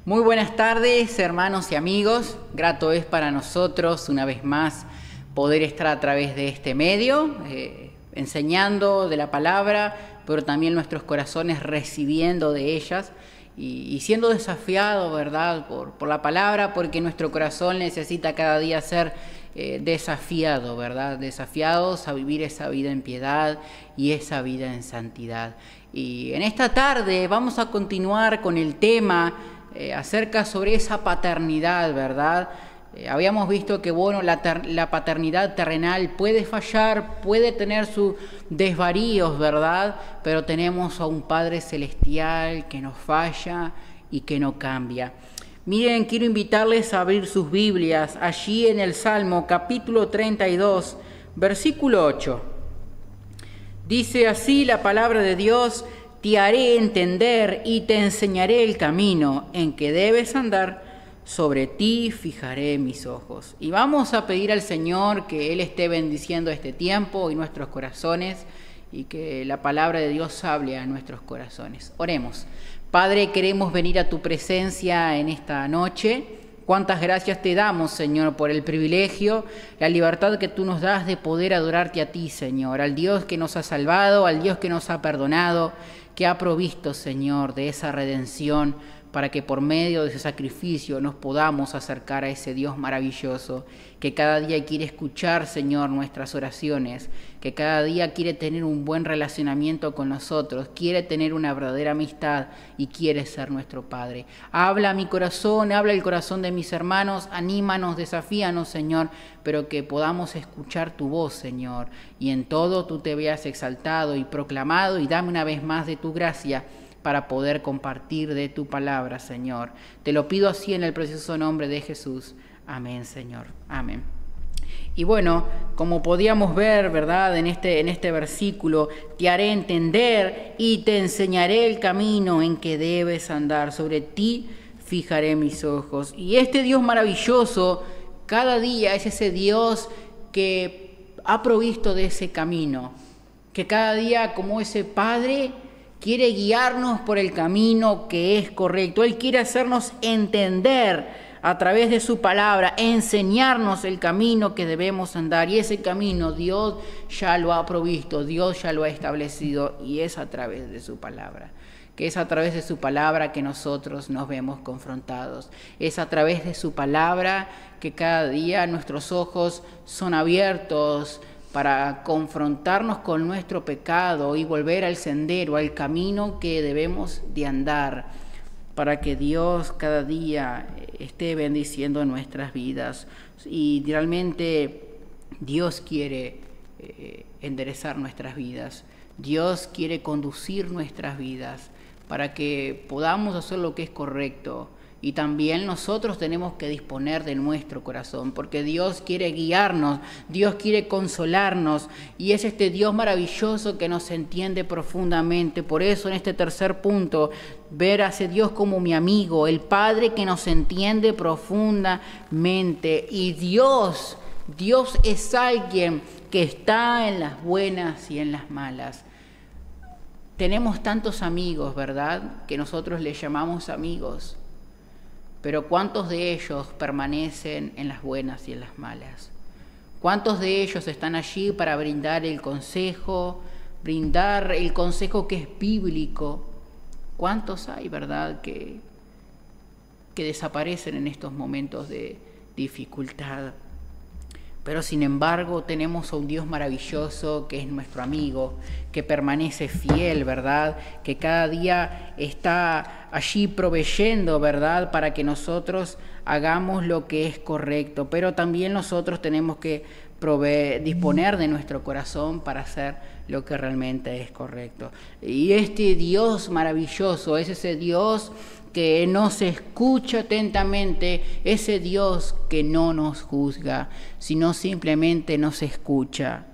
Muy buenas tardes, hermanos y amigos. Grato es para nosotros, una vez más, poder estar a través de este medio, enseñando de la palabra, pero también nuestros corazones recibiendo de ellas y siendo desafiados, ¿verdad?, por la palabra, porque nuestro corazón necesita cada día ser desafiado, ¿verdad? Desafiados a vivir esa vida en piedad y esa vida en santidad. Y en esta tarde vamos a continuar con el tema acerca sobre esa paternidad, ¿verdad? Habíamos visto que, bueno, la paternidad terrenal puede fallar, puede tener sus desvaríos, ¿verdad? Pero tenemos a un Padre Celestial que no falla y que no cambia. Miren, quiero invitarles a abrir sus Biblias allí en el Salmo capítulo 32, versículo 8. Dice así la palabra de Dios: te haré entender y te enseñaré el camino en que debes andar, sobre ti fijaré mis ojos. Y vamos a pedir al Señor que Él esté bendiciendo este tiempo y nuestros corazones, y que la palabra de Dios hable a nuestros corazones. Oremos. Padre, queremos venir a tu presencia en esta noche. Cuántas gracias te damos, Señor, por el privilegio, la libertad que tú nos das de poder adorarte a ti, Señor, al Dios que nos ha salvado, al Dios que nos ha perdonado, que ha provisto, Señor, de esa redención, para que por medio de ese sacrificio nos podamos acercar a ese Dios maravilloso, que cada día quiere escuchar, Señor, nuestras oraciones, que cada día quiere tener un buen relacionamiento con nosotros, quiere tener una verdadera amistad y quiere ser nuestro Padre. Habla a mi corazón, habla el corazón de mis hermanos, anímanos, desafíanos, Señor, pero que podamos escuchar tu voz, Señor, y en todo tú te veas exaltado y proclamado, y dame una vez más de tu gracia para poder compartir de tu palabra, Señor. Te lo pido así en el precioso nombre de Jesús. Amén, Señor. Amén. Y bueno, como podíamos ver, ¿verdad?, en este versículo, te haré entender y te enseñaré el camino en que debes andar. Sobre ti fijaré mis ojos. Y este Dios maravilloso, cada día es ese Dios que ha provisto de ese camino, que cada día, como ese Padre, quiere guiarnos por el camino que es correcto. Él quiere hacernos entender a través de su palabra, enseñarnos el camino que debemos andar. Y ese camino Dios ya lo ha provisto, Dios ya lo ha establecido, y es a través de su palabra. Que es a través de su palabra que nosotros nos vemos confrontados. Es a través de su palabra que cada día nuestros ojos son abiertos para confrontarnos con nuestro pecado y volver al sendero, al camino que debemos de andar, para que Dios cada día esté bendiciendo nuestras vidas. Y realmente Dios quiere enderezar nuestras vidas. Dios quiere conducir nuestras vidas para que podamos hacer lo que es correcto. Y también nosotros tenemos que disponer de nuestro corazón, porque Dios quiere guiarnos, Dios quiere consolarnos, y es este Dios maravilloso que nos entiende profundamente. Por eso en este tercer punto, ver a ese Dios como mi amigo, el Padre que nos entiende profundamente. Y Dios es alguien que está en las buenas y en las malas. Tenemos tantos amigos, ¿verdad?, que nosotros les llamamos amigos. Pero ¿cuántos de ellos permanecen en las buenas y en las malas? ¿Cuántos de ellos están allí para brindar el consejo que es bíblico? ¿Cuántos hay, verdad, que desaparecen en estos momentos de dificultad? Pero sin embargo tenemos a un Dios maravilloso que es nuestro amigo, que permanece fiel, ¿verdad?, que cada día está allí proveyendo, ¿verdad?, para que nosotros hagamos lo que es correcto. Pero también nosotros tenemos que disponer de nuestro corazón para hacer lo que realmente es correcto. Y este Dios maravilloso es ese Dios que nos escucha atentamente, ese Dios que no nos juzga, sino simplemente nos escucha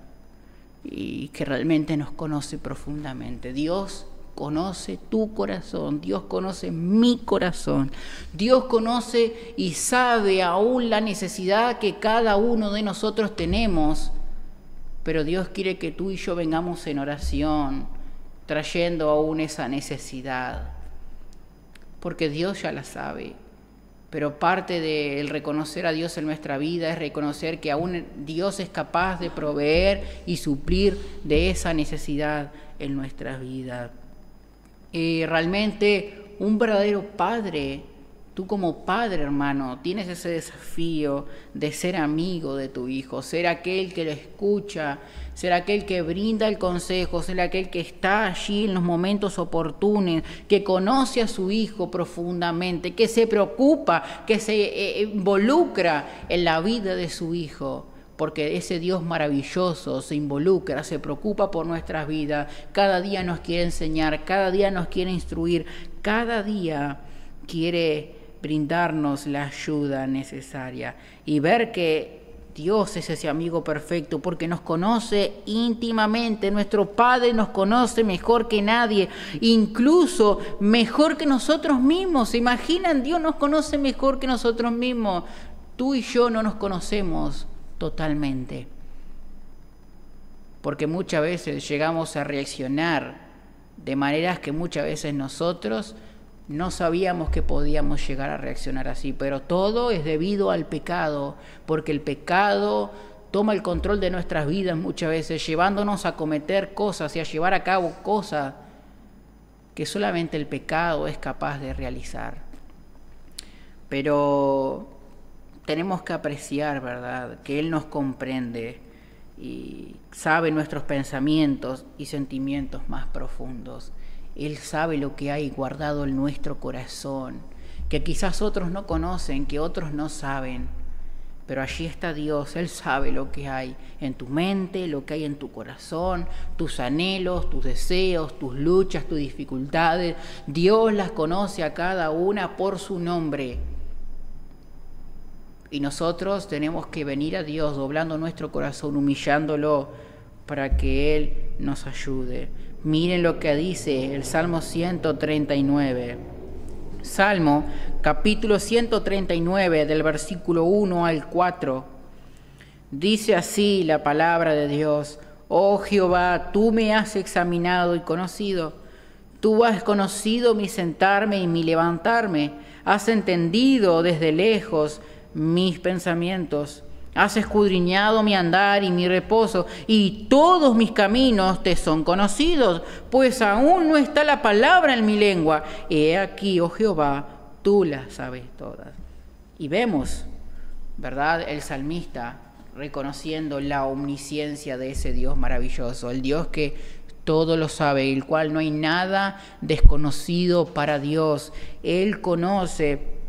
y que realmente nos conoce profundamente. Dios conoce tu corazón, Dios conoce mi corazón, Dios conoce y sabe aún la necesidad que cada uno de nosotros tenemos, pero Dios quiere que tú y yo vengamos en oración, trayendo aún esa necesidad. porque Dios ya la sabe. Pero parte del reconocer a Dios en nuestra vida es reconocer que aún Dios es capaz de proveer y suplir de esa necesidad en nuestras vidas. Realmente un verdadero padre, tú como padre, hermano, tienes ese desafío de ser amigo de tu hijo, ser aquel que lo escucha, ser aquel que brinda el consejo, ser aquel que está allí en los momentos oportunos, que conoce a su hijo profundamente, que se preocupa, que se involucra en la vida de su hijo, porque ese Dios maravilloso se involucra, se preocupa por nuestras vidas, cada día nos quiere enseñar, cada día nos quiere instruir, cada día quiere brindarnos la ayuda necesaria y ver que Dios es ese amigo perfecto porque nos conoce íntimamente. Nuestro Padre nos conoce mejor que nadie, incluso mejor que nosotros mismos. ¿Se imaginan? Dios nos conoce mejor que nosotros mismos. Tú y yo no nos conocemos totalmente, porque muchas veces llegamos a reaccionar de maneras que muchas veces nosotros no sabíamos que podíamos llegar a reaccionar así, pero todo es debido al pecado, porque el pecado toma el control de nuestras vidas muchas veces, llevándonos a cometer cosas y a llevar a cabo cosas que solamente el pecado es capaz de realizar. Pero tenemos que apreciar, ¿verdad?, que Él nos comprende y sabe nuestros pensamientos y sentimientos más profundos. Él sabe lo que hay guardado en nuestro corazón, que quizás otros no conocen, que otros no saben, pero allí está Dios. Él sabe lo que hay en tu mente, lo que hay en tu corazón, tus anhelos, tus deseos, tus luchas, tus dificultades. Dios las conoce a cada una por su nombre. Y nosotros tenemos que venir a Dios doblando nuestro corazón, humillándolo para que Él nos ayude. Miren lo que dice el Salmo 139. Salmo, capítulo 139, del versículo 1 al 4. Dice así la palabra de Dios: Oh Jehová, tú me has examinado y conocido. Tú has conocido mi sentarme y mi levantarme. Has entendido desde lejos mis pensamientos. Has escudriñado mi andar y mi reposo, y todos mis caminos te son conocidos, pues aún no está la palabra en mi lengua. He aquí, oh Jehová, tú las sabes todas. Y vemos, ¿verdad?, el salmista reconociendo la omnisciencia de ese Dios maravilloso, el Dios que todo lo sabe, el cual no hay nada desconocido para Dios. Él conoce.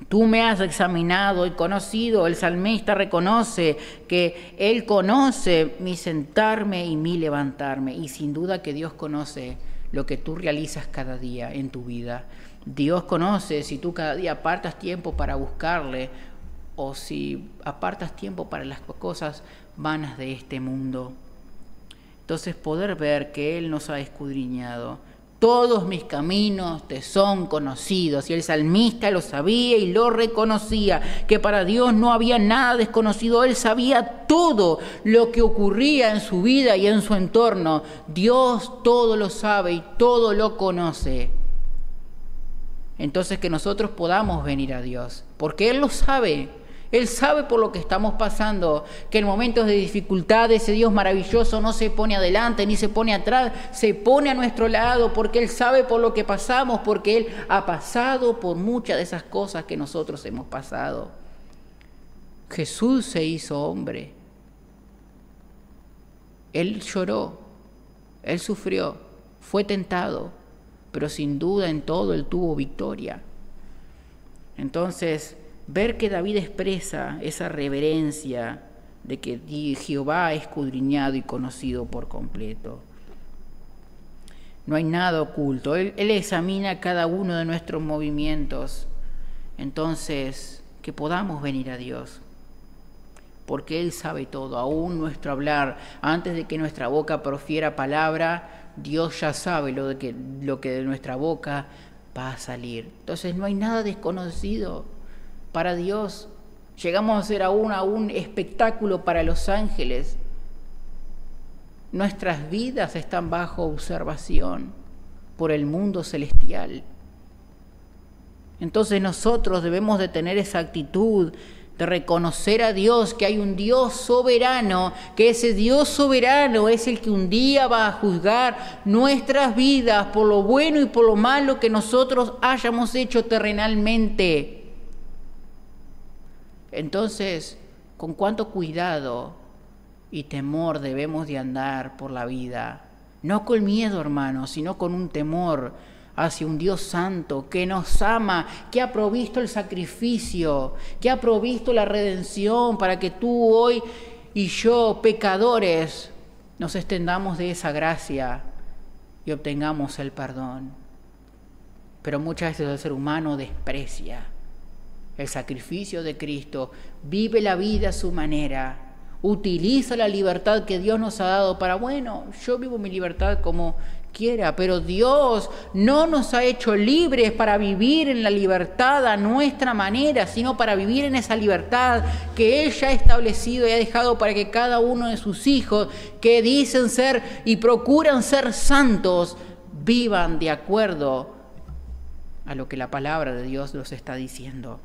Tú me has examinado y conocido. El salmista reconoce que Él conoce mi sentarme y mi levantarme. Y sin duda que Dios conoce lo que tú realizas cada día en tu vida. Dios conoce si tú cada día apartas tiempo para buscarle o si apartas tiempo para las cosas vanas de este mundo. Entonces poder ver que Él nos ha escudriñado. Todos mis caminos te son conocidos. Y el salmista lo sabía y lo reconocía, que para Dios no había nada desconocido. Él sabía todo lo que ocurría en su vida y en su entorno. Dios todo lo sabe y todo lo conoce. Entonces que nosotros podamos venir a Dios, porque Él lo sabe. Él sabe por lo que estamos pasando, que en momentos de dificultad ese Dios maravilloso no se pone adelante ni se pone atrás, se pone a nuestro lado, porque Él sabe por lo que pasamos, porque Él ha pasado por muchas de esas cosas que nosotros hemos pasado. Jesús se hizo hombre. Él lloró, Él sufrió, fue tentado, pero sin duda en todo Él tuvo victoria. Entonces, ver que David expresa esa reverencia de que Jehová ha escudriñado y conocido por completo. No hay nada oculto. Él examina cada uno de nuestros movimientos. Entonces, que podamos venir a Dios, porque Él sabe todo. Aún nuestro hablar, antes de que nuestra boca profiera palabra, Dios ya sabe lo que de nuestra boca va a salir. Entonces, no hay nada desconocido para Dios. Llegamos a ser aún un espectáculo para los ángeles. Nuestras vidas están bajo observación por el mundo celestial. Entonces nosotros debemos de tener esa actitud de reconocer a Dios, que hay un Dios soberano, que ese Dios soberano es el que un día va a juzgar nuestras vidas por lo bueno y por lo malo que nosotros hayamos hecho terrenalmente. Entonces, ¿con cuánto cuidado y temor debemos de andar por la vida? No con miedo, hermanos, sino con un temor hacia un Dios santo que nos ama, que ha provisto el sacrificio, que ha provisto la redención para que tú hoy y yo, pecadores, nos extendamos de esa gracia y obtengamos el perdón. Pero muchas veces el ser humano desprecia el sacrificio de Cristo, vive la vida a su manera, utiliza la libertad que Dios nos ha dado para, bueno, yo vivo mi libertad como quiera, pero Dios no nos ha hecho libres para vivir en la libertad a nuestra manera, sino para vivir en esa libertad que Él ya ha establecido y ha dejado para que cada uno de sus hijos que dicen ser y procuran ser santos, vivan de acuerdo a lo que la palabra de Dios los está diciendo.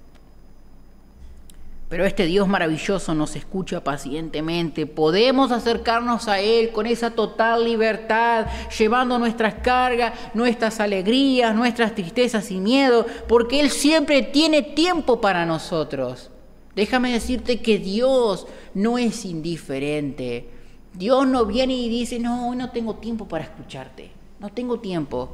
Pero este Dios maravilloso nos escucha pacientemente. Podemos acercarnos a Él con esa total libertad, llevando nuestras cargas, nuestras alegrías, nuestras tristezas y miedo, porque Él siempre tiene tiempo para nosotros. Déjame decirte que Dios no es indiferente. Dios no viene y dice, no, hoy no tengo tiempo para escucharte. No tengo tiempo.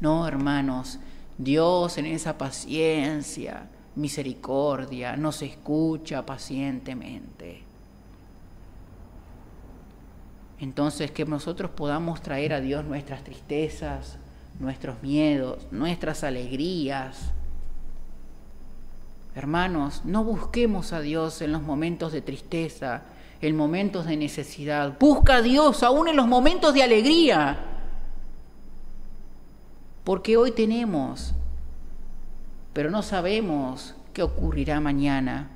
No, hermanos, Dios en esa paciencia, misericordia, nos escucha pacientemente. Entonces, que nosotros podamos traer a Dios nuestras tristezas, nuestros miedos, nuestras alegrías. Hermanos, no busquemos a Dios en los momentos de tristeza, en momentos de necesidad. Busca a Dios aún en los momentos de alegría. Porque hoy tenemos, pero no sabemos qué ocurrirá mañana.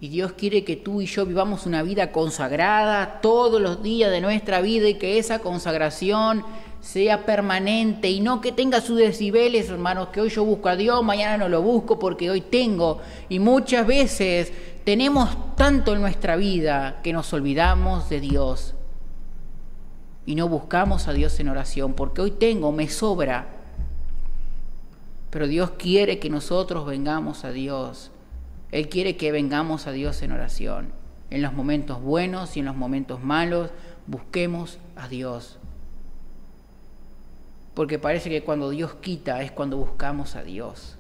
Y Dios quiere que tú y yo vivamos una vida consagrada todos los días de nuestra vida y que esa consagración sea permanente y no que tenga sus decibeles, hermanos, que hoy yo busco a Dios, mañana no lo busco porque hoy tengo. Y muchas veces tenemos tanto en nuestra vida que nos olvidamos de Dios y no buscamos a Dios en oración porque hoy tengo, me sobra. Pero Dios quiere que nosotros vengamos a Dios. Él quiere que vengamos a Dios en oración. En los momentos buenos y en los momentos malos, busquemos a Dios. Porque parece que cuando Dios quita es cuando buscamos a Dios.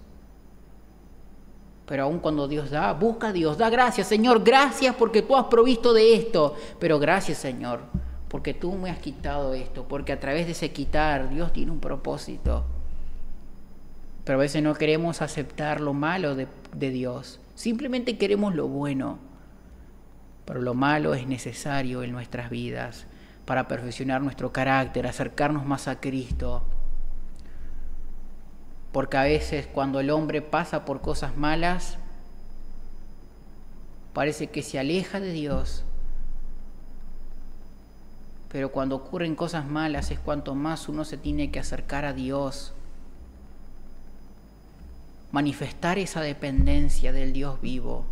Pero aún cuando Dios da, busca a Dios. Da gracias, Señor, gracias porque tú has provisto de esto. Pero gracias, Señor, porque tú me has quitado esto. Porque a través de ese quitar, Dios tiene un propósito. Pero a veces no queremos aceptar lo malo de Dios. Simplemente queremos lo bueno. Pero lo malo es necesario en nuestras vidas para perfeccionar nuestro carácter, acercarnos más a Cristo. Porque a veces cuando el hombre pasa por cosas malas, parece que se aleja de Dios. Pero cuando ocurren cosas malas es cuanto más uno se tiene que acercar a Dios. Manifestar esa dependencia del Dios vivo.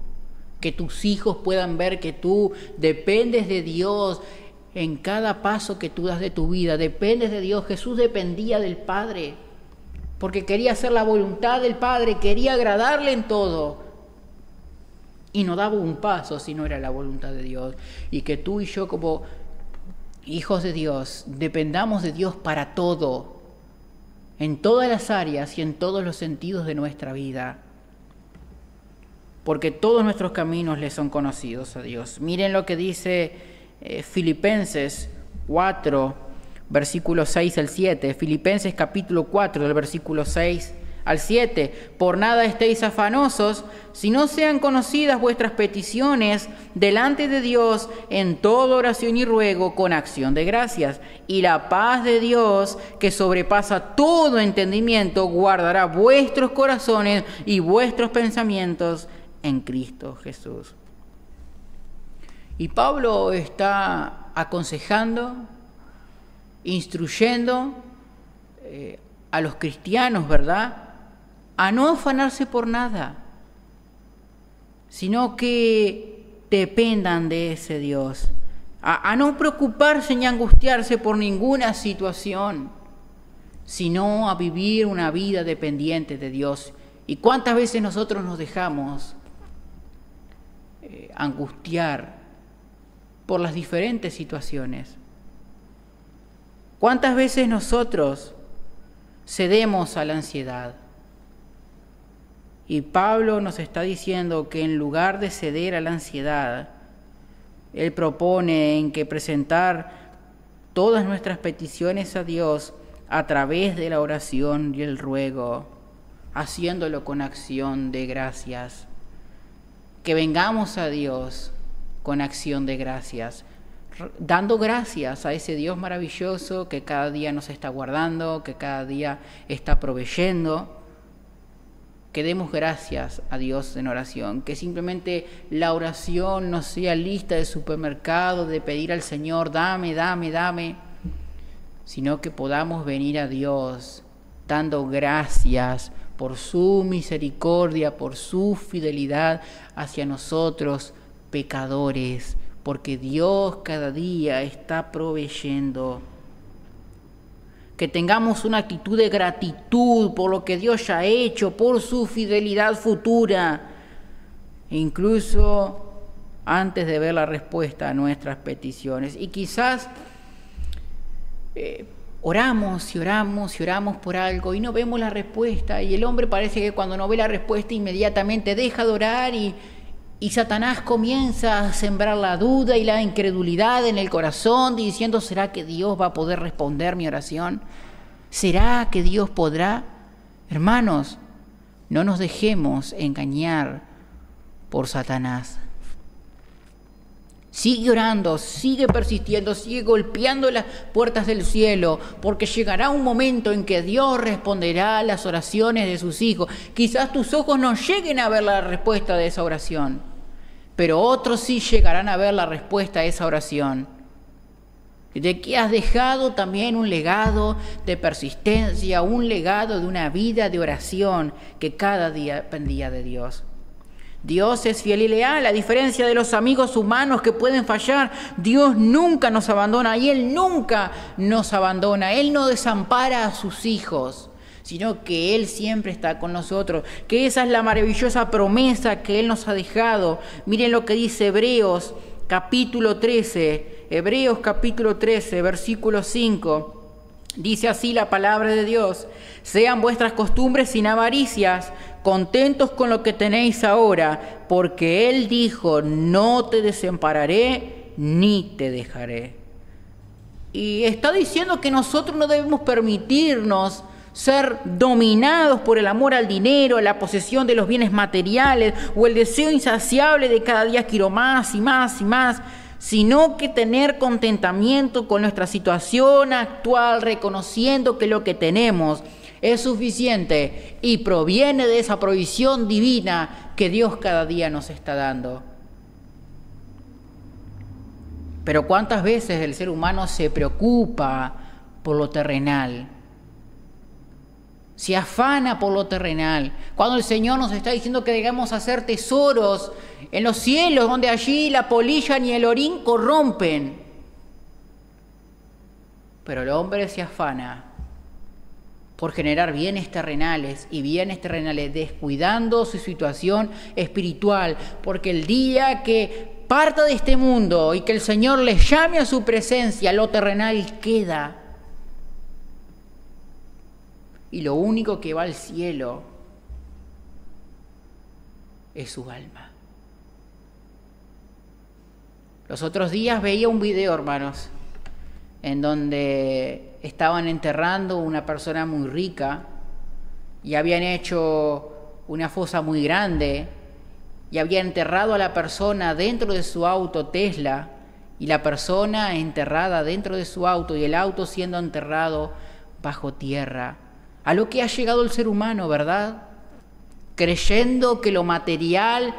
Que tus hijos puedan ver que tú dependes de Dios en cada paso que tú das de tu vida. Dependes de Dios. Jesús dependía del Padre porque quería hacer la voluntad del Padre, quería agradarle en todo. Y no daba un paso si no era la voluntad de Dios. Y que tú y yo como hijos de Dios dependamos de Dios para todo. En todas las áreas y en todos los sentidos de nuestra vida. Porque todos nuestros caminos le son conocidos a Dios. Miren lo que dice Filipenses 4, versículos 6 al 7. Filipenses capítulo 4, del versículo 6 al 7. Por nada estéis afanosos, si no sean conocidas vuestras peticiones delante de Dios en toda oración y ruego con acción de gracias. Y la paz de Dios, que sobrepasa todo entendimiento, guardará vuestros corazones y vuestros pensamientos en Cristo Jesús. Y Pablo está aconsejando, instruyendo a los cristianos, ¿verdad?, a no afanarse por nada, sino que dependan de ese Dios, a no preocuparse ni angustiarse por ninguna situación, sino a vivir una vida dependiente de Dios. ¿Y cuántas veces nosotros nos dejamos angustiar por las diferentes situaciones? ¿Cuántas veces nosotros cedemos a la ansiedad? Y Pablo nos está diciendo que en lugar de ceder a la ansiedad, él propone en que presentar todas nuestras peticiones a Dios a través de la oración y el ruego, haciéndolo con acción de gracias. Que vengamos a Dios con acción de gracias, dando gracias a ese Dios maravilloso que cada día nos está guardando, que cada día está proveyendo. Que demos gracias a Dios en oración, que simplemente la oración no sea lista de supermercado, de pedir al Señor, dame, dame, dame, sino que podamos venir a Dios dando gracias por su misericordia, por su fidelidad hacia nosotros, pecadores, porque Dios cada día está proveyendo. Que tengamos una actitud de gratitud por lo que Dios ya ha hecho, por su fidelidad futura, incluso antes de ver la respuesta a nuestras peticiones. Y quizás oramos y oramos y oramos por algo y no vemos la respuesta, y el hombre parece que cuando no ve la respuesta inmediatamente deja de orar y Satanás comienza a sembrar la duda y la incredulidad en el corazón, diciendo, ¿será que Dios va a poder responder mi oración? ¿Será que Dios podrá? Hermanos, no nos dejemos engañar por Satanás. Sigue orando, sigue persistiendo, sigue golpeando las puertas del cielo, porque llegará un momento en que Dios responderá a las oraciones de sus hijos. Quizás tus ojos no lleguen a ver la respuesta de esa oración, pero otros sí llegarán a ver la respuesta a esa oración. De que has dejado también un legado de persistencia, un legado de una vida de oración que cada día dependía de Dios. Dios es fiel y leal, a diferencia de los amigos humanos que pueden fallar. Dios nunca nos abandona y Él nunca nos abandona. Él no desampara a sus hijos, sino que Él siempre está con nosotros, que esa es la maravillosa promesa que Él nos ha dejado. Miren lo que dice Hebreos capítulo 13, versículo 5. Dice así la palabra de Dios: sean vuestras costumbres sin avaricias, contentos con lo que tenéis ahora, porque Él dijo, no te desampararé ni te dejaré. Y está diciendo que nosotros no debemos permitirnos ser dominados por el amor al dinero, la posesión de los bienes materiales o el deseo insaciable de cada día quiero más y más y más, sino que tener contentamiento con nuestra situación actual, reconociendo que lo que tenemos es suficiente y proviene de esa provisión divina que Dios cada día nos está dando. Pero ¿cuántas veces el ser humano se preocupa por lo terrenal? Se afana por lo terrenal, cuando el Señor nos está diciendo que debemos hacer tesoros en los cielos, donde allí la polilla ni el orín corrompen. Pero el hombre se afana por generar bienes terrenales, descuidando su situación espiritual, porque el día que parta de este mundo y que el Señor le llame a su presencia, lo terrenal queda. Y lo único que va al cielo es su alma. Los otros días veía un video, hermanos, en donde estaban enterrando una persona muy rica y habían hecho una fosa muy grande y habían enterrado a la persona dentro de su auto Tesla, y la persona enterrada dentro de su auto y el auto siendo enterrado bajo tierra. A lo que ha llegado el ser humano, ¿verdad? Creyendo que lo material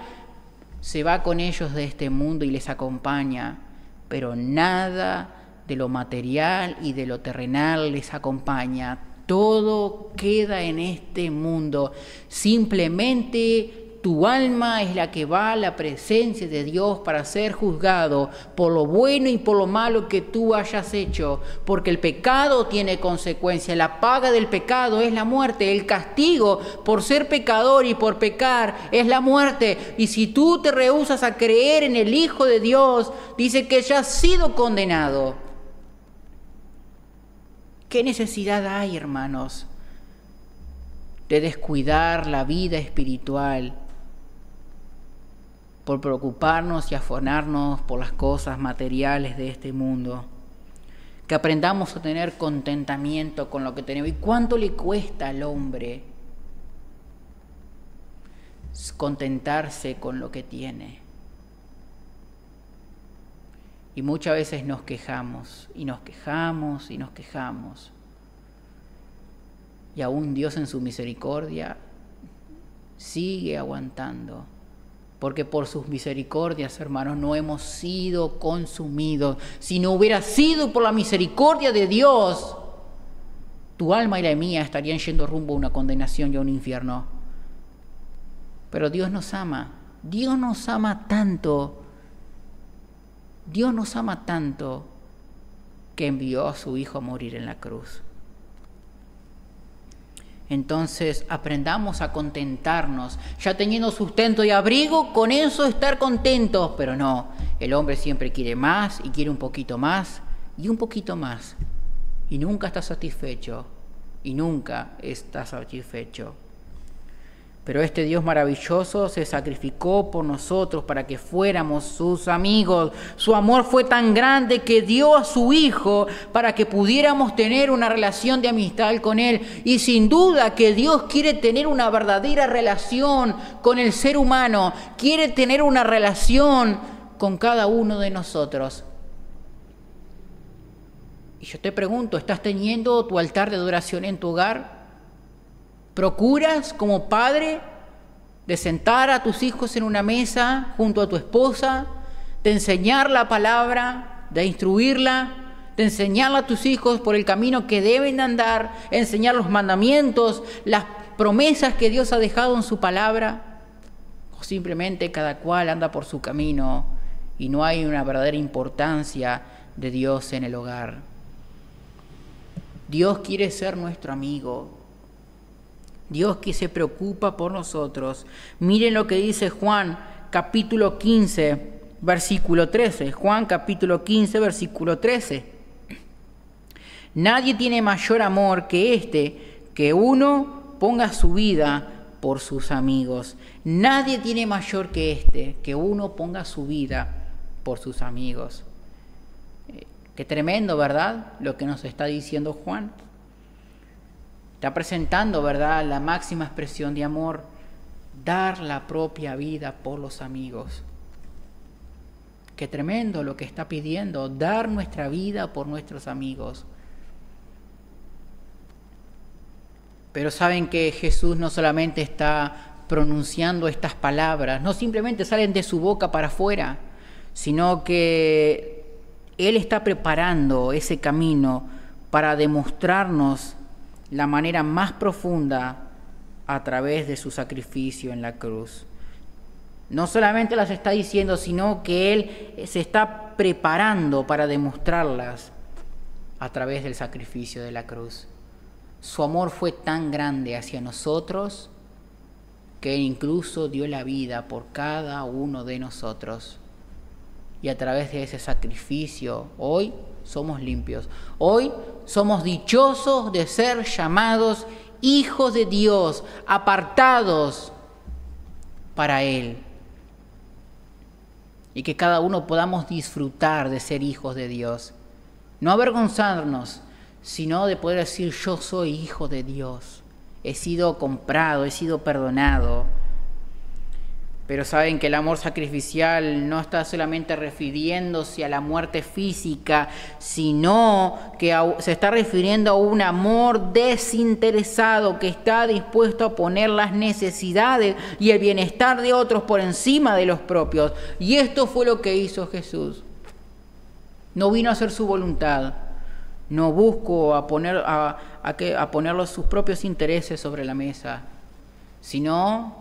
se va con ellos de este mundo y les acompaña, pero nada de lo material y de lo terrenal les acompaña. todo queda en este mundo. Simplemente tu alma es la que va a la presencia de Dios para ser juzgado por lo bueno y por lo malo que tú hayas hecho, porque el pecado tiene consecuencias. La paga del pecado es la muerte. El castigo por ser pecador y por pecar es la muerte. Y si tú te rehusas a creer en el Hijo de Dios, dice que ya has sido condenado. ¿Qué necesidad hay, hermanos, de descuidar la vida espiritual por preocuparnos y afanarnos por las cosas materiales de este mundo? Que aprendamos a tener contentamiento con lo que tenemos. ¿Y cuánto le cuesta al hombre contentarse con lo que tiene? Y muchas veces nos quejamos, y nos quejamos, y nos quejamos. Y aún Dios en su misericordia sigue aguantando. Porque por sus misericordias, hermanos, no hemos sido consumidos. Si no hubiera sido por la misericordia de Dios, tu alma y la mía estarían yendo rumbo a una condenación y a un infierno. Pero Dios nos ama. Dios nos ama tanto. Dios nos ama tanto que envió a su Hijo a morir en la cruz. Entonces aprendamos a contentarnos, ya teniendo sustento y abrigo, con eso estar contentos. Pero no, el hombre siempre quiere más y quiere un poquito más y un poquito más. Y nunca está satisfecho, y nunca está satisfecho. Pero este Dios maravilloso se sacrificó por nosotros para que fuéramos sus amigos. Su amor fue tan grande que dio a su Hijo para que pudiéramos tener una relación de amistad con Él. Y sin duda que Dios quiere tener una verdadera relación con el ser humano. Quiere tener una relación con cada uno de nosotros. Y yo te pregunto, ¿estás teniendo tu altar de adoración en tu hogar? ¿Procuras como padre de sentar a tus hijos en una mesa junto a tu esposa, de enseñar la palabra, de instruirla, de enseñarle a tus hijos por el camino que deben andar, enseñar los mandamientos, las promesas que Dios ha dejado en su palabra? ¿O simplemente cada cual anda por su camino y no hay una verdadera importancia de Dios en el hogar? Dios quiere ser nuestro amigo. Dios que se preocupa por nosotros. Miren lo que dice Juan capítulo 15, versículo 13. Juan capítulo 15, versículo 13. Nadie tiene mayor amor que este, que uno ponga su vida por sus amigos. Nadie tiene mayor que este, que uno ponga su vida por sus amigos. Qué tremendo, ¿verdad? Lo que nos está diciendo Juan. Está presentando, ¿verdad?, la máxima expresión de amor, dar la propia vida por los amigos. Qué tremendo lo que está pidiendo, dar nuestra vida por nuestros amigos. Pero saben que Jesús no solamente está pronunciando estas palabras, no simplemente salen de su boca para afuera, sino que Él está preparando ese camino para demostrarnos la manera más profunda a través de su sacrificio en la cruz. No solamente las está diciendo, sino que Él se está preparando para demostrarlas a través del sacrificio de la cruz. Su amor fue tan grande hacia nosotros que Él incluso dio la vida por cada uno de nosotros. Y a través de ese sacrificio, hoy somos limpios. Hoy somos dichosos de ser llamados hijos de Dios, apartados para Él. Y que cada uno podamos disfrutar de ser hijos de Dios. No avergonzarnos, sino de poder decir: yo soy hijo de Dios. He sido comprado, he sido perdonado. Pero saben que el amor sacrificial no está solamente refiriéndose a la muerte física, sino que se está refiriendo a un amor desinteresado que está dispuesto a poner las necesidades y el bienestar de otros por encima de los propios. Y esto fue lo que hizo Jesús. No vino a hacer su voluntad, No busco a poner sus propios intereses sobre la mesa, sino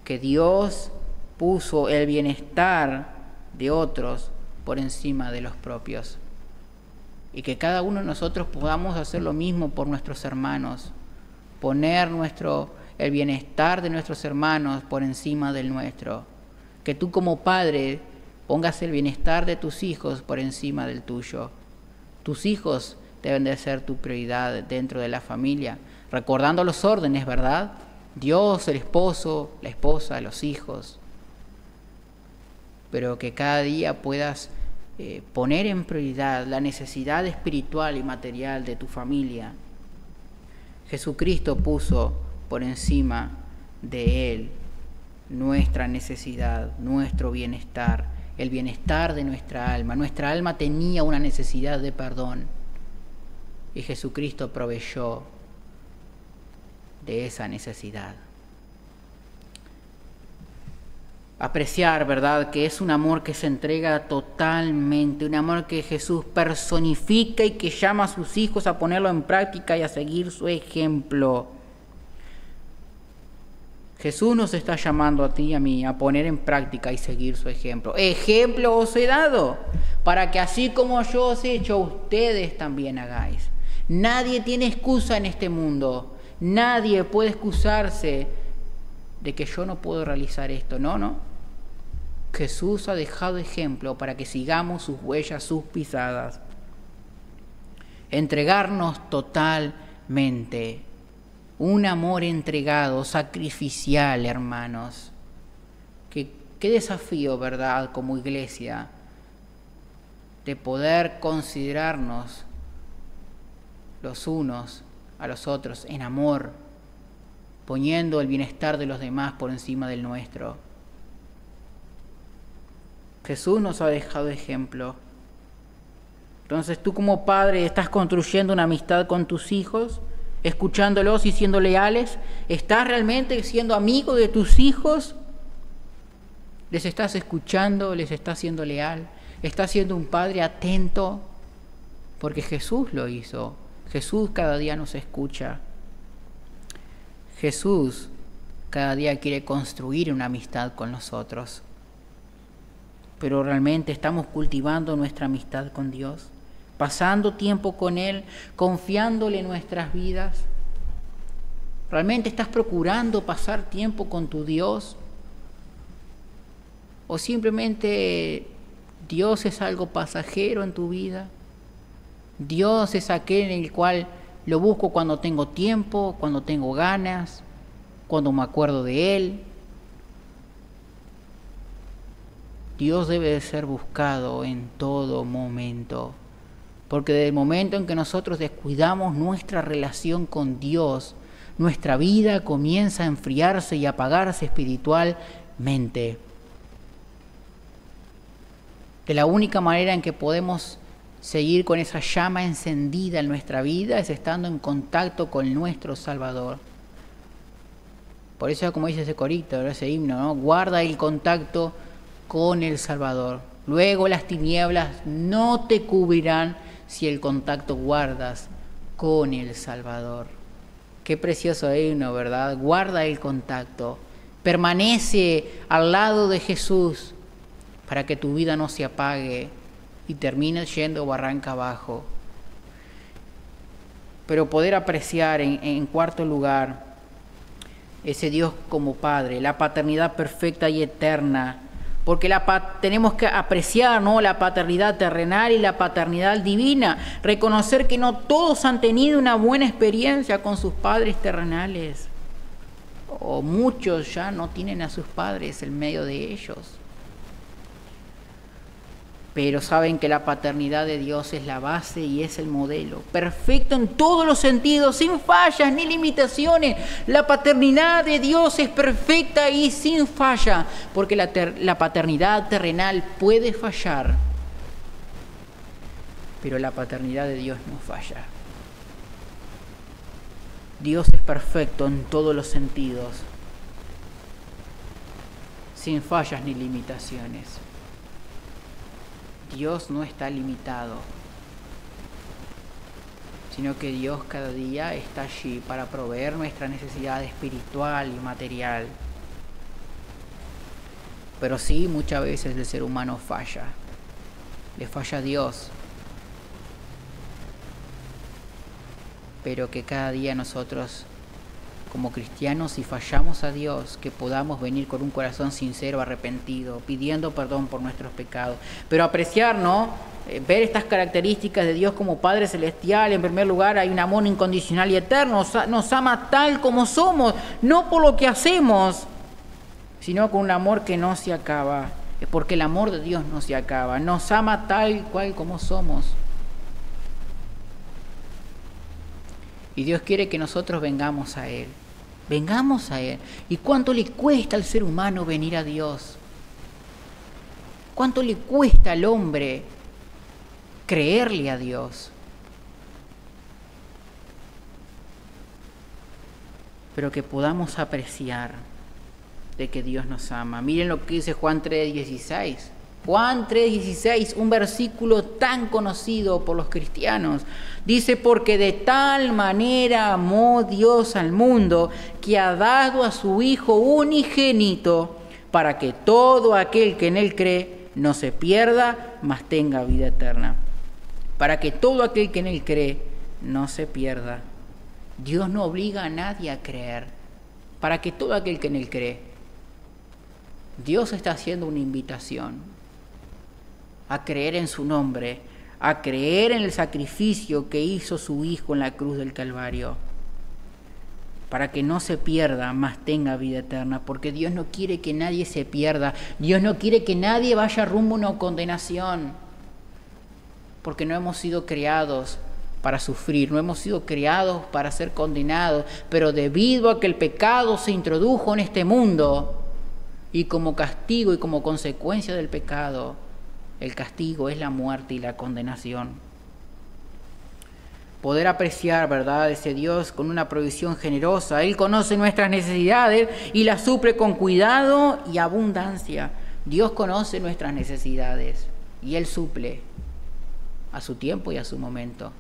que Dios puso el bienestar de otros por encima de los propios. Y que cada uno de nosotros podamos hacer lo mismo por nuestros hermanos, poner el bienestar de nuestros hermanos por encima del nuestro. Que tú como padre pongas el bienestar de tus hijos por encima del tuyo. Tus hijos deben de ser tu prioridad dentro de la familia, recordando los órdenes, ¿verdad? Dios, el esposo, la esposa, los hijos. Pero que cada día puedas poner en prioridad la necesidad espiritual y material de tu familia. Jesucristo puso por encima de Él nuestra necesidad, nuestro bienestar, el bienestar de nuestra alma. Nuestra alma tenía una necesidad de perdón y Jesucristo proveyó de esa necesidad. Apreciar, ¿verdad?, que es un amor que se entrega totalmente, un amor que Jesús personifica y que llama a sus hijos a ponerlo en práctica y a seguir su ejemplo. Jesús nos está llamando a ti y a mí a poner en práctica y seguir su ejemplo. Ejemplo os he dado, para que así como yo os he hecho, ustedes también hagáis. Nadie tiene excusa en este mundo. Nadie puede excusarse de que yo no puedo realizar esto. No. Jesús ha dejado ejemplo para que sigamos sus huellas, sus pisadas. Entregarnos totalmente. Un amor entregado, sacrificial, hermanos. Qué desafío, ¿verdad?, como iglesia, de poder considerarnos los unos a los otros en amor, poniendo el bienestar de los demás por encima del nuestro. Jesús nos ha dejado ejemplo. Entonces tú como padre estás construyendo una amistad con tus hijos, escuchándolos y siendo leales. ¿Estás realmente siendo amigo de tus hijos? ¿Les estás escuchando? ¿Les estás siendo leal? ¿Estás siendo un padre atento? Porque Jesús lo hizo. Jesús cada día nos escucha. Jesús cada día quiere construir una amistad con nosotros. Pero realmente estamos cultivando nuestra amistad con Dios, pasando tiempo con Él, confiándole nuestras vidas. ¿Realmente estás procurando pasar tiempo con tu Dios? ¿O simplemente Dios es algo pasajero en tu vida? Dios es aquel en el cual lo busco cuando tengo tiempo, cuando tengo ganas, cuando me acuerdo de Él. Dios debe de ser buscado en todo momento, porque desde el momento en que nosotros descuidamos nuestra relación con Dios, nuestra vida comienza a enfriarse y a apagarse espiritualmente. De la única manera en que podemos seguir con esa llama encendida en nuestra vida es estando en contacto con nuestro Salvador. Por eso, como dice ese corito, ese himno, ¿no? Guarda el contacto con el Salvador. Luego las tinieblas no te cubrirán si el contacto guardas con el Salvador. Qué precioso himno, ¿verdad? Guarda el contacto. Permanece al lado de Jesús para que tu vida no se apague y termines yendo barranca abajo. Pero poder apreciar en cuarto lugar ese Dios como Padre, la paternidad perfecta y eterna. Porque tenemos que apreciar, ¿no?, la paternidad terrenal y la paternidad divina. Reconocer que no todos han tenido una buena experiencia con sus padres terrenales. O muchos ya no tienen a sus padres en medio de ellos. Pero saben que la paternidad de Dios es la base y es el modelo. Perfecto en todos los sentidos, sin fallas ni limitaciones. La paternidad de Dios es perfecta y sin falla, porque la paternidad terrenal puede fallar, pero la paternidad de Dios no falla. Dios es perfecto en todos los sentidos, sin fallas ni limitaciones. Dios no está limitado. sino que Dios cada día está allí para proveer nuestra necesidad espiritual y material. Pero sí, muchas veces el ser humano falla, le falla a Dios. Pero que cada día nosotros, como cristianos, si fallamos a Dios, que podamos venir con un corazón sincero, arrepentido, pidiendo perdón por nuestros pecados. Pero apreciar, ¿no? Ver estas características de Dios como Padre Celestial. En primer lugar, hay un amor incondicional y eterno. Nos ama tal como somos, no por lo que hacemos, sino con un amor que no se acaba. Es porque el amor de Dios no se acaba. Nos ama tal cual como somos. Y Dios quiere que nosotros vengamos a Él. Vengamos a Él. ¿Y cuánto le cuesta al ser humano venir a Dios? ¿Cuánto le cuesta al hombre creerle a Dios? Pero que podamos apreciar de que Dios nos ama. Miren lo que dice Juan 3:16. Juan 3:16, un versículo tan conocido por los cristianos. Dice, porque de tal manera amó Dios al mundo, que ha dado a su Hijo unigénito, para que todo aquel que en Él cree no se pierda, mas tenga vida eterna. Para que todo aquel que en Él cree no se pierda. Dios no obliga a nadie a creer. Para que todo aquel que en Él cree. Dios está haciendo una invitación a creer en su nombre, a creer en el sacrificio que hizo su Hijo en la cruz del Calvario, para que no se pierda, mas tenga vida eterna, porque Dios no quiere que nadie se pierda, Dios no quiere que nadie vaya rumbo a una condenación, porque no hemos sido creados para sufrir, no hemos sido creados para ser condenados, pero debido a que el pecado se introdujo en este mundo, y como castigo y como consecuencia del pecado, el castigo es la muerte y la condenación. Poder apreciar, ¿verdad?, ese Dios con una provisión generosa. Él conoce nuestras necesidades y las suple con cuidado y abundancia. Dios conoce nuestras necesidades y Él suple a su tiempo y a su momento.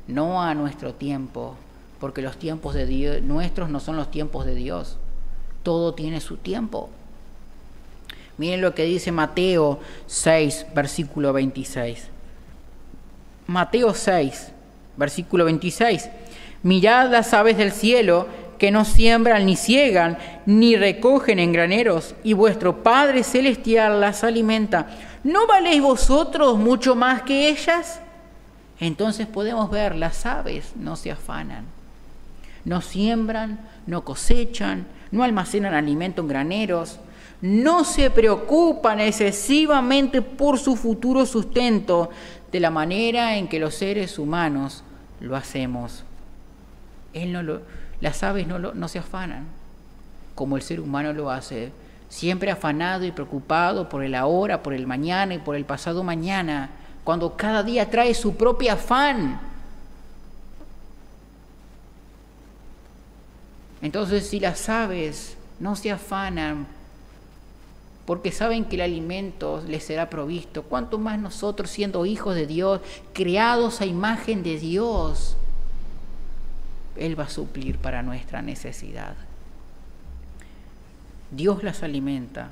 No a nuestro tiempo, porque los tiempos de Dios, nuestros no son los tiempos de Dios. Todo tiene su tiempo. Miren lo que dice Mateo 6, versículo 26. Mateo 6, versículo 26. Mirad las aves del cielo, que no siembran ni ciegan, ni recogen en graneros, y vuestro Padre Celestial las alimenta. ¿No valéis vosotros mucho más que ellas? Entonces podemos ver, las aves no se afanan, no siembran, no cosechan, no almacenan alimento en graneros, no se preocupan excesivamente por su futuro sustento de la manera en que los seres humanos lo hacemos. Las aves no se afanan como el ser humano lo hace, siempre afanado y preocupado por el ahora, por el mañana y por el pasado mañana, cuando cada día trae su propio afán. Entonces, si las aves no se afanan porque saben que el alimento les será provisto, ¿cuánto más nosotros, siendo hijos de Dios, creados a imagen de Dios? Él va a suplir para nuestra necesidad. Dios las alimenta,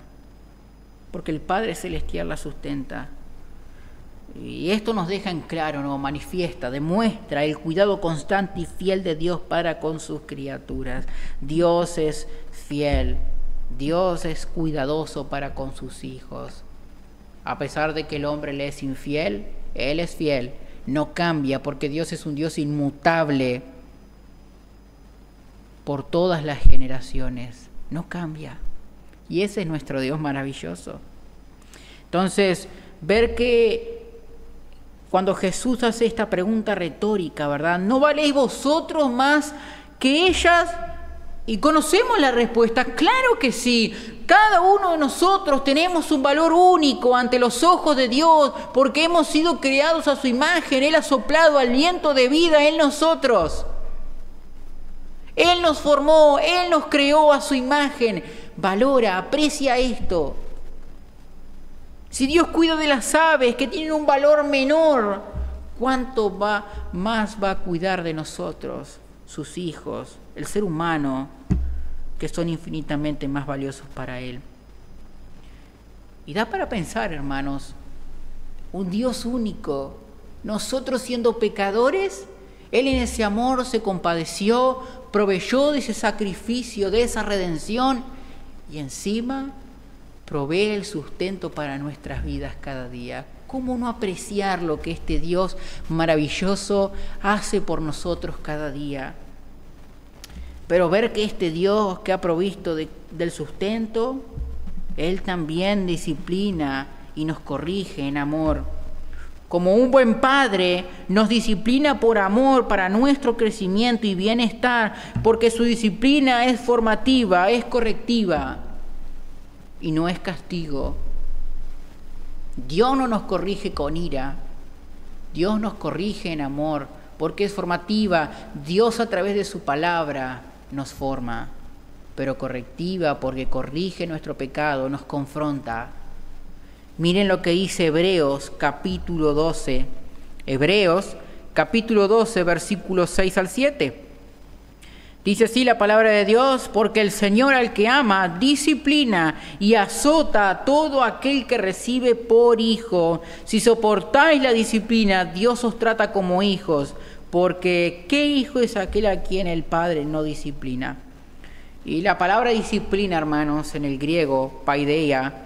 porque el Padre Celestial las sustenta. Y esto nos deja en claro, ¿no? Manifiesta, demuestra el cuidado constante y fiel de Dios para con sus criaturas. Dios es fiel, Dios es cuidadoso para con sus hijos. A pesar de que el hombre le es infiel, Él es fiel, no cambia, porque Dios es un Dios inmutable por todas las generaciones, no cambia. Y ese es nuestro Dios maravilloso. Entonces, ver que cuando Jesús hace esta pregunta retórica, ¿verdad? ¿No valéis vosotros más que ellas? Y conocemos la respuesta. Claro que sí. Cada uno de nosotros tenemos un valor único ante los ojos de Dios, porque hemos sido creados a su imagen. Él ha soplado aliento de vida en nosotros. Él nos formó, Él nos creó a su imagen. Valora, aprecia esto. Si Dios cuida de las aves que tienen un valor menor, ¿cuánto más va a cuidar de nosotros, sus hijos, el ser humano, que son infinitamente más valiosos para Él? Y da para pensar, hermanos, un Dios único, nosotros siendo pecadores, Él en ese amor se compadeció, proveyó de ese sacrificio, de esa redención, y encima provee el sustento para nuestras vidas cada día. ¿Cómo no apreciar lo que este Dios maravilloso hace por nosotros cada día? Pero ver que este Dios que ha provisto del sustento, Él también disciplina y nos corrige en amor. Como un buen padre nos disciplina por amor para nuestro crecimiento y bienestar, porque su disciplina es formativa, es correctiva y no es castigo. Dios no nos corrige con ira, Dios nos corrige en amor, porque es formativa. Dios a través de su palabra nos forma, pero correctiva porque corrige nuestro pecado, nos confronta. Miren lo que dice Hebreos capítulo 12. Hebreos capítulo 12, versículos 6 al 7. Dice así la palabra de Dios: porque el Señor al que ama disciplina y azota a todo aquel que recibe por hijo. Si soportáis la disciplina, Dios os trata como hijos, porque ¿qué hijo es aquel a quien el Padre no disciplina? Y la palabra disciplina, hermanos, en el griego, paideia,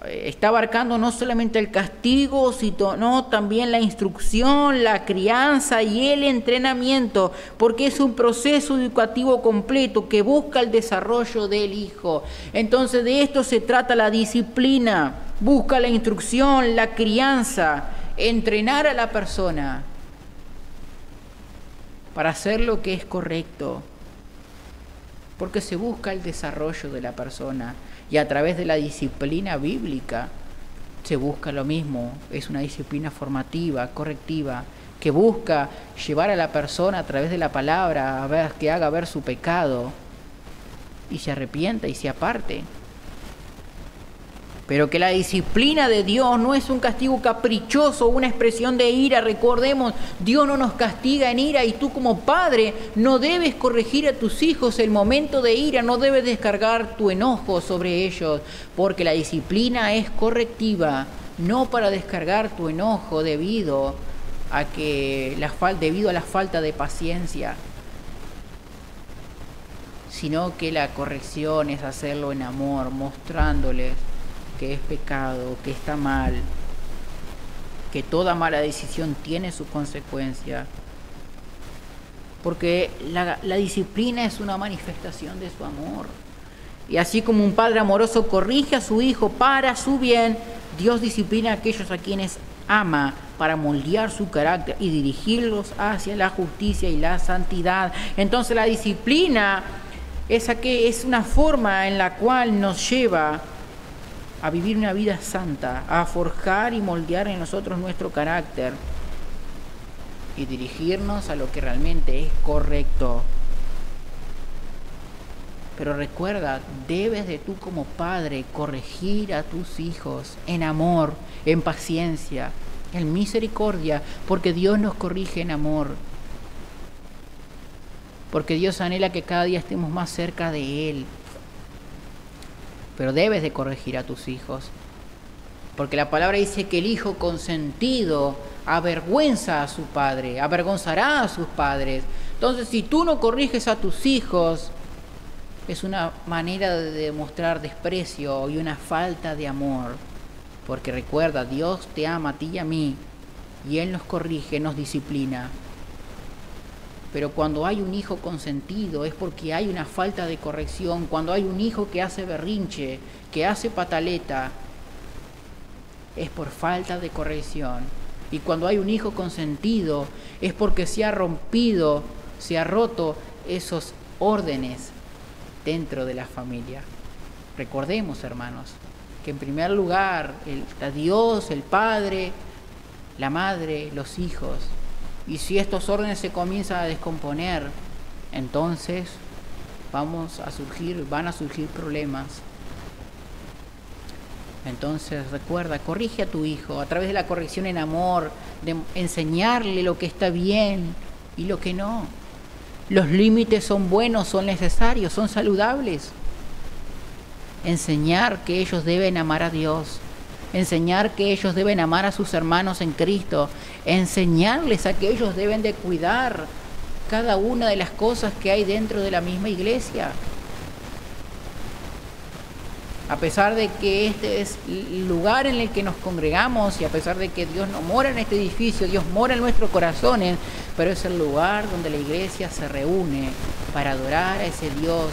está abarcando no solamente el castigo, sino también la instrucción, la crianza y el entrenamiento, porque es un proceso educativo completo que busca el desarrollo del hijo. Entonces de esto se trata la disciplina, busca la instrucción, la crianza, entrenar a la persona para hacer lo que es correcto, porque se busca el desarrollo de la persona. Y a través de la disciplina bíblica se busca lo mismo. Es una disciplina formativa, correctiva, que busca llevar a la persona a través de la palabra a ver, que haga ver su pecado y se arrepienta y se aparte. Pero que la disciplina de Dios no es un castigo caprichoso, una expresión de ira. Recordemos, Dios no nos castiga en ira, y tú como padre no debes corregir a tus hijos en el momento de ira, no debes descargar tu enojo sobre ellos, porque la disciplina es correctiva, no para descargar tu enojo debido a la falta de paciencia, sino que la corrección es hacerlo en amor, mostrándoles que es pecado, que está mal, que toda mala decisión tiene su consecuencia, porque la disciplina es una manifestación de su amor. Y así como un padre amoroso corrige a su hijo para su bien, Dios disciplina a aquellos a quienes ama para moldear su carácter y dirigirlos hacia la justicia y la santidad. Entonces la disciplina es una forma en la cual nos lleva a vivir una vida santa, a forjar y moldear en nosotros nuestro carácter y dirigirnos a lo que realmente es correcto. Pero recuerda, debes de tú como padre corregir a tus hijos en amor, en paciencia, en misericordia, porque Dios nos corrige en amor. Porque Dios anhela que cada día estemos más cerca de Él. Pero debes de corregir a tus hijos, porque la palabra dice que el hijo consentido avergüenza a su padre, avergonzará a sus padres. Entonces, si tú no corriges a tus hijos, es una manera de demostrar desprecio y una falta de amor, porque recuerda, Dios te ama a ti y a mí, y Él nos corrige, nos disciplina. Pero cuando hay un hijo consentido es porque hay una falta de corrección. Cuando hay un hijo que hace berrinche, que hace pataleta, es por falta de corrección. Y cuando hay un hijo consentido es porque se ha roto esos órdenes dentro de la familia. Recordemos, hermanos, que en primer lugar está Dios, el Padre, la madre, los hijos. Y si estos órdenes se comienzan a descomponer, entonces van a surgir problemas. Entonces recuerda, corrige a tu hijo a través de la corrección en amor, de enseñarle lo que está bien y lo que no. Los límites son buenos, son necesarios, son saludables. Enseñar que ellos deben amar a Dios, enseñar que ellos deben amar a sus hermanos en Cristo, enseñarles a que ellos deben de cuidar cada una de las cosas que hay dentro de la misma iglesia. A pesar de que este es el lugar en el que nos congregamos y a pesar de que Dios no mora en este edificio, Dios mora en nuestros corazones, pero es el lugar donde la iglesia se reúne para adorar a ese Dios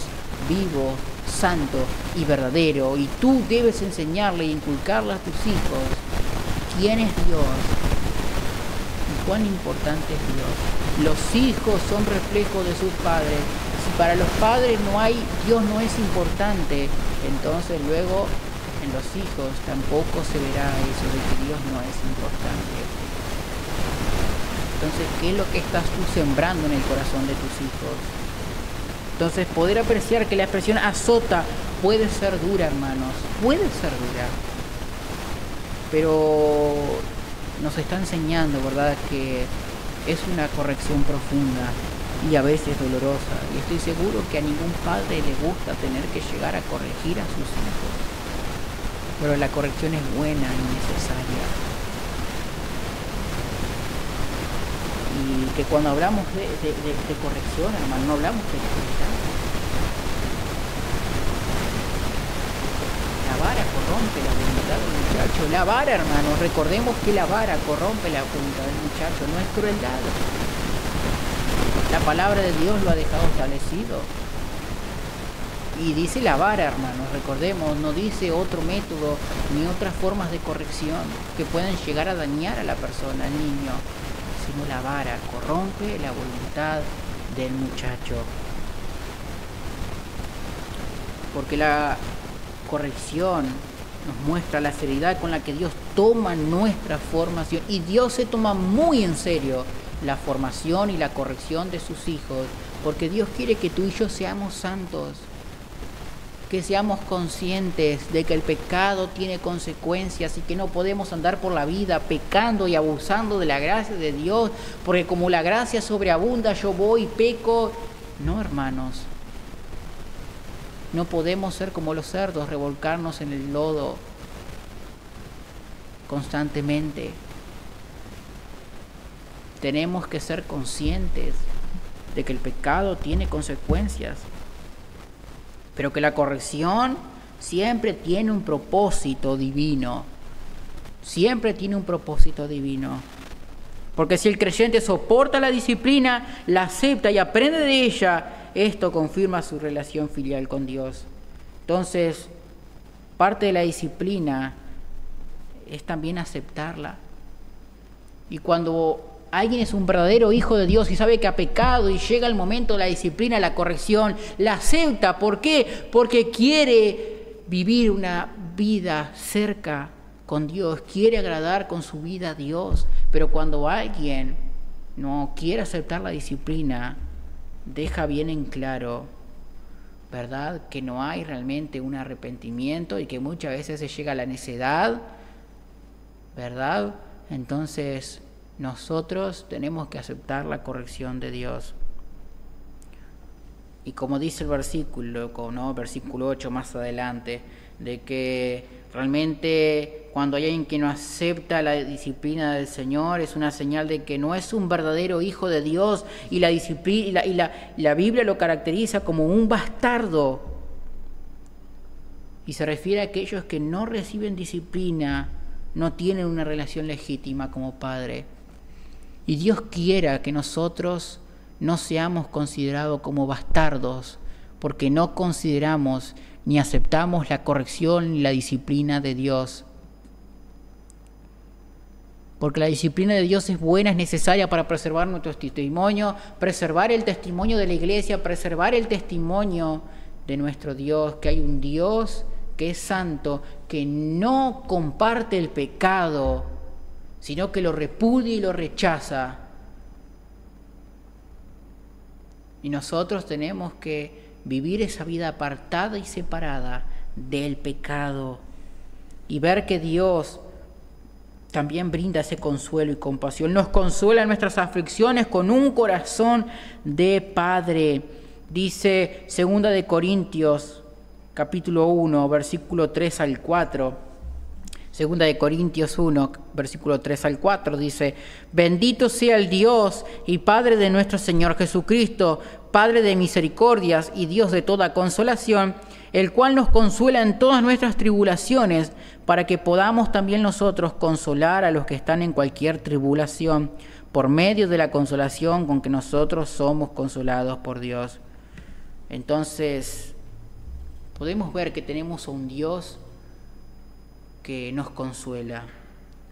vivo, santo y verdadero. Y tú debes enseñarle e inculcarle a tus hijos quién es Dios y cuán importante es Dios. Los hijos son reflejo de sus padres. Si para los padres Dios no es importante, entonces luego en los hijos tampoco se verá eso de que Dios no es importante. Entonces, ¿qué es lo que estás tú sembrando en el corazón de tus hijos? Entonces, poder apreciar que la expresión azota puede ser dura, hermanos, puede ser dura, pero nos está enseñando, ¿verdad?, que es una corrección profunda y a veces dolorosa, y estoy seguro que a ningún padre le gusta tener que llegar a corregir a sus hijos, pero la corrección es buena y necesaria. Y que cuando hablamos de corrección, hermano, no hablamos de autoridad. La vara corrompe la voluntad del muchacho. La vara, hermano, recordemos que la vara corrompe la voluntad del muchacho, no es crueldad. La palabra de Dios lo ha dejado establecido. Y dice la vara, hermanos, recordemos, no dice otro método ni otras formas de corrección que pueden llegar a dañar a la persona, al niño, sino la vara corrompe la voluntad del muchacho. Porque la corrección nos muestra la seriedad con la que Dios toma nuestra formación, y Dios se toma muy en serio la formación y la corrección de sus hijos, porque Dios quiere que tú y yo seamos santos, que seamos conscientes de que el pecado tiene consecuencias y que no podemos andar por la vida pecando y abusando de la gracia de Dios, porque como la gracia sobreabunda, yo voy y peco. No, hermanos, no podemos ser como los cerdos, revolcarnos en el lodo constantemente. Tenemos que ser conscientes de que el pecado tiene consecuencias, pero que la corrección siempre tiene un propósito divino. Siempre tiene un propósito divino. Porque si el creyente soporta la disciplina, la acepta y aprende de ella, esto confirma su relación filial con Dios. Entonces, parte de la disciplina es también aceptarla. Y cuando alguien es un verdadero hijo de Dios y sabe que ha pecado y llega el momento de la disciplina, la corrección, la acepta. ¿Por qué? Porque quiere vivir una vida cerca con Dios, quiere agradar con su vida a Dios. Pero cuando alguien no quiere aceptar la disciplina, deja bien en claro, ¿verdad?, que no hay realmente un arrepentimiento y que muchas veces se llega a la necedad, ¿verdad? Entonces nosotros tenemos que aceptar la corrección de Dios. Y como dice el versículo, ¿no?, versículo 8 más adelante, de que realmente cuando hay alguien que no acepta la disciplina del Señor es una señal de que no es un verdadero hijo de Dios, y la disciplina la Biblia lo caracteriza como un bastardo. Y se refiere a aquellos que no reciben disciplina, no tienen una relación legítima como padre. Y Dios quiera que nosotros no seamos considerados como bastardos, porque no consideramos ni aceptamos la corrección ni la disciplina de Dios. Porque la disciplina de Dios es buena, es necesaria para preservar nuestro testimonio, preservar el testimonio de la iglesia, preservar el testimonio de nuestro Dios, que hay un Dios que es santo, que no comparte el pecado, sino que lo repudia y lo rechaza. Y nosotros tenemos que vivir esa vida apartada y separada del pecado. y ver que Dios también brinda ese consuelo y compasión. Nos consuela en nuestras aflicciones con un corazón de Padre. Dice 2 de Corintios, capítulo 1, versículo 3 al 4. 2 de Corintios 1, versículo 3 al 4 dice: bendito sea el Dios y Padre de nuestro Señor Jesucristo, Padre de misericordias y Dios de toda consolación, el cual nos consuela en todas nuestras tribulaciones, para que podamos también nosotros consolar a los que están en cualquier tribulación, por medio de la consolación con que nosotros somos consolados por Dios. Entonces, podemos ver que tenemos a un Dios que nos consuela,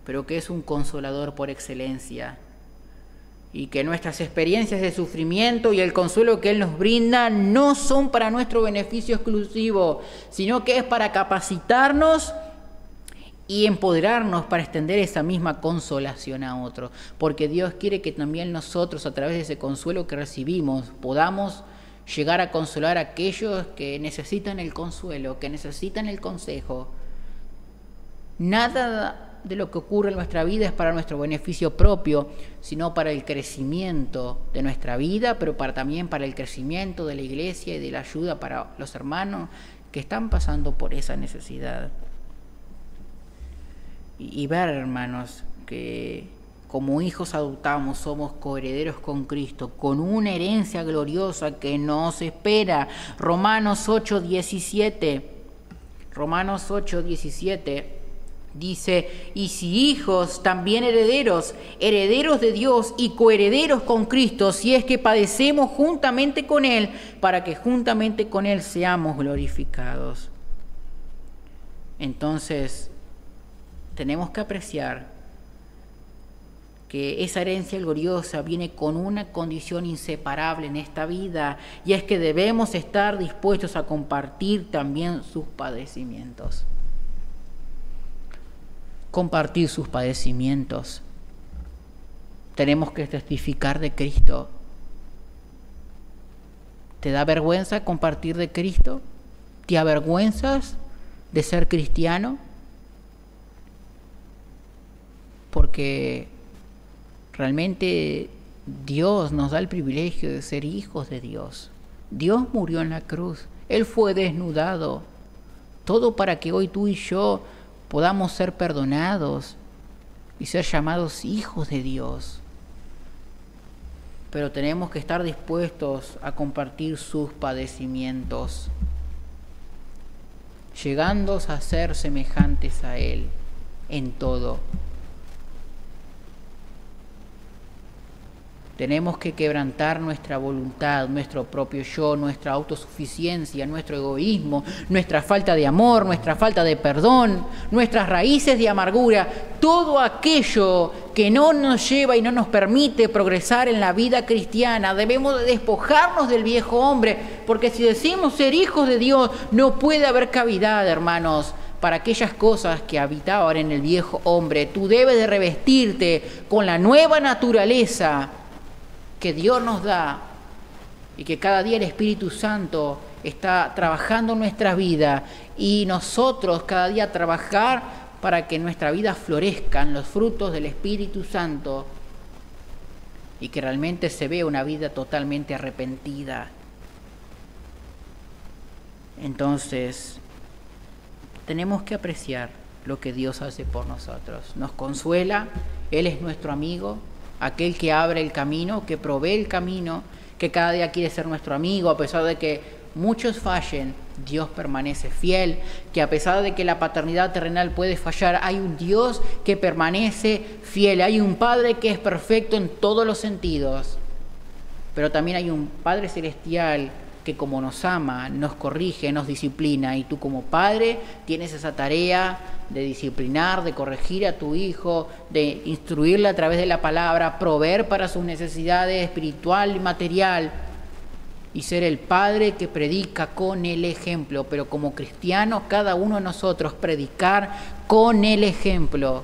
pero que es un consolador por excelencia, y que nuestras experiencias de sufrimiento y el consuelo que Él nos brinda no son para nuestro beneficio exclusivo, sino que es para capacitarnos y empoderarnos para extender esa misma consolación a otros, porque Dios quiere que también nosotros, a través de ese consuelo que recibimos, podamos llegar a consolar a aquellos que necesitan el consuelo, que necesitan el consejo. Nada de lo que ocurre en nuestra vida es para nuestro beneficio propio, sino para el crecimiento de nuestra vida, pero también para el crecimiento de la iglesia y de la ayuda para los hermanos que están pasando por esa necesidad. Y ver, hermanos, que como hijos adoptados somos coherederos con Cristo, con una herencia gloriosa que nos espera. Romanos 8:17. Romanos 8:17 dice: y si hijos, también herederos, herederos de Dios y coherederos con Cristo, si es que padecemos juntamente con Él, para que juntamente con Él seamos glorificados. Entonces, tenemos que apreciar que esa herencia gloriosa viene con una condición inseparable en esta vida, y es que debemos estar dispuestos a compartir también sus padecimientos. Compartir sus padecimientos. Tenemos que testificar de Cristo. ¿Te da vergüenza compartir de Cristo? ¿Te avergüenzas de ser cristiano? Porque realmente Dios nos da el privilegio de ser hijos de Dios. Dios murió en la cruz. Él fue desnudado. Todo para que hoy tú y yo podamos ser perdonados y ser llamados hijos de Dios. Pero tenemos que estar dispuestos a compartir sus padecimientos, llegando a ser semejantes a Él en todo. Tenemos que quebrantar nuestra voluntad, nuestro propio yo, nuestra autosuficiencia, nuestro egoísmo, nuestra falta de amor, nuestra falta de perdón, nuestras raíces de amargura, todo aquello que no nos lleva y no nos permite progresar en la vida cristiana. Debemos despojarnos del viejo hombre, porque si decimos ser hijos de Dios, no puede haber cavidad, hermanos, para aquellas cosas que habitaban en el viejo hombre. Tú debes de revestirte con la nueva naturaleza que Dios nos da, y que cada día el Espíritu Santo está trabajando en nuestra vida, y nosotros cada día trabajar para que en nuestra vida florezcan los frutos del Espíritu Santo y que realmente se vea una vida totalmente arrepentida. Entonces, tenemos que apreciar lo que Dios hace por nosotros. Nos consuela, Él es nuestro amigo, aquel que abre el camino, que provee el camino, que cada día quiere ser nuestro amigo, a pesar de que muchos fallen, Dios permanece fiel, que a pesar de que la paternidad terrenal puede fallar, hay un Dios que permanece fiel, hay un Padre que es perfecto en todos los sentidos, pero también hay un Padre celestial que como nos ama, nos corrige, nos disciplina, y tú como padre tienes esa tarea de disciplinar, de corregir a tu hijo, de instruirle a través de la palabra, proveer para sus necesidades espiritual y material, y ser el padre que predica con el ejemplo. Pero como cristianos, cada uno de nosotros predicar con el ejemplo,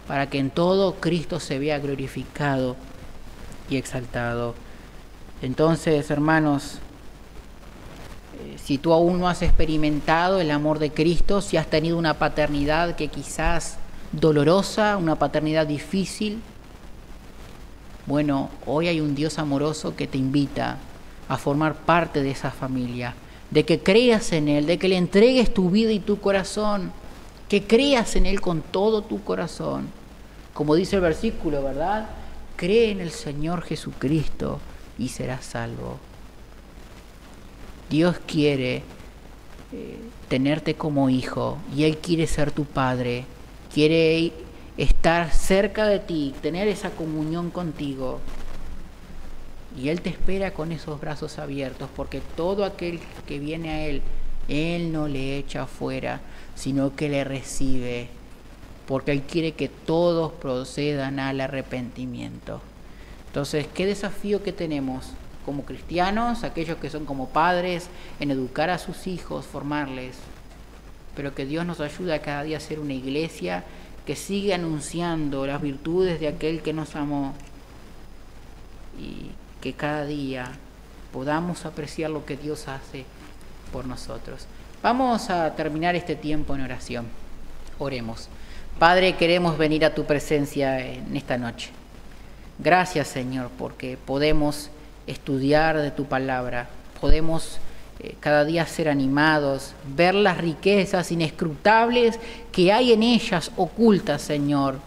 para que en todo Cristo se vea glorificado y exaltado. Entonces, hermanos, Si tú aún no has experimentado el amor de Cristo, si has tenido una paternidad que quizás dolorosa, una paternidad difícil, bueno, hoy hay un Dios amoroso que te invita a formar parte de esa familia, de que creas en Él, de que le entregues tu vida y tu corazón, que creas en Él con todo tu corazón. Como dice el versículo, ¿verdad? Cree en el Señor Jesucristo y serás salvo. Dios quiere tenerte como hijo y Él quiere ser tu padre, quiere estar cerca de ti, tener esa comunión contigo. Y Él te espera con esos brazos abiertos, porque todo aquel que viene a Él no le echa afuera, sino que le recibe, porque Él quiere que todos procedan al arrepentimiento. Entonces, ¿qué desafío que tenemos como cristianos, aquellos que son como padres, en educar a sus hijos, formarles? Pero que Dios nos ayude a cada día a ser una iglesia que sigue anunciando las virtudes de aquel que nos amó, y que cada día podamos apreciar lo que Dios hace por nosotros. Vamos a terminar este tiempo en oración. Oremos. Padre, queremos venir a tu presencia en esta noche. Gracias, Señor, porque podemos estudiar de tu palabra, podemos cada día ser animados, ver las riquezas inescrutables que hay en ellas ocultas, Señor,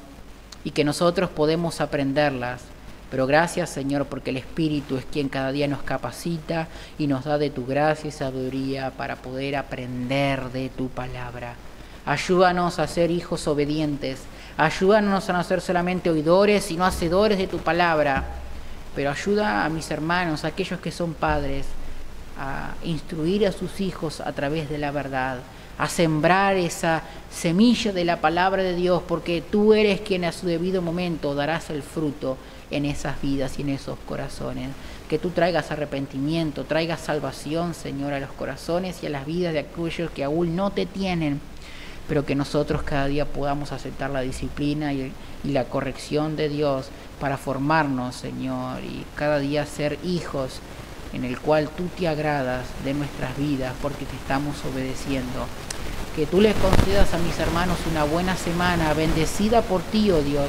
y que nosotros podemos aprenderlas. Pero gracias, Señor, porque el Espíritu es quien cada día nos capacita y nos da de tu gracia y sabiduría para poder aprender de tu palabra. Ayúdanos a ser hijos obedientes, ayúdanos a no ser solamente oidores, sino hacedores de tu palabra. Pero ayuda a mis hermanos, a aquellos que son padres, a instruir a sus hijos a través de la verdad, a sembrar esa semilla de la palabra de Dios, porque tú eres quien a su debido momento darás el fruto en esas vidas y en esos corazones. Que tú traigas arrepentimiento, traigas salvación, Señor, a los corazones y a las vidas de aquellos que aún no te tienen, pero que nosotros cada día podamos aceptar la disciplina y la corrección de Dios para formarnos, Señor, y cada día ser hijos en el cual tú te agradas de nuestras vidas porque te estamos obedeciendo. Que tú les concedas a mis hermanos una buena semana, bendecida por ti, oh Dios,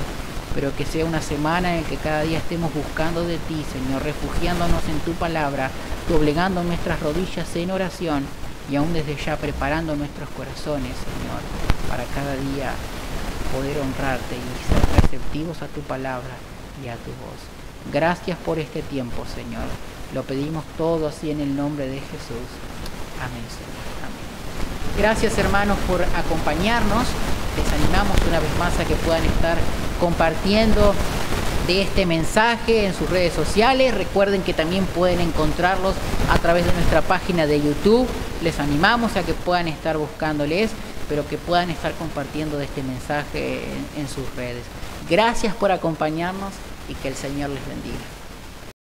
pero que sea una semana en la que cada día estemos buscando de ti, Señor, refugiándonos en tu palabra, doblegando nuestras rodillas en oración y aún desde ya preparando nuestros corazones, Señor, para cada día poder honrarte y ser receptivos a tu palabra y a tu voz. Gracias por este tiempo, Señor. Lo pedimos todo así en el nombre de Jesús. Amén, Señor. Amén. Gracias, hermanos, por acompañarnos. Les animamos una vez más a que puedan estar compartiendo de este mensaje en sus redes sociales. Recuerden que también pueden encontrarlos a través de nuestra página de YouTube. Les animamos a que puedan estar buscándoles, pero que puedan estar compartiendo de este mensaje en sus redes. Gracias por acompañarnos y que el Señor les bendiga.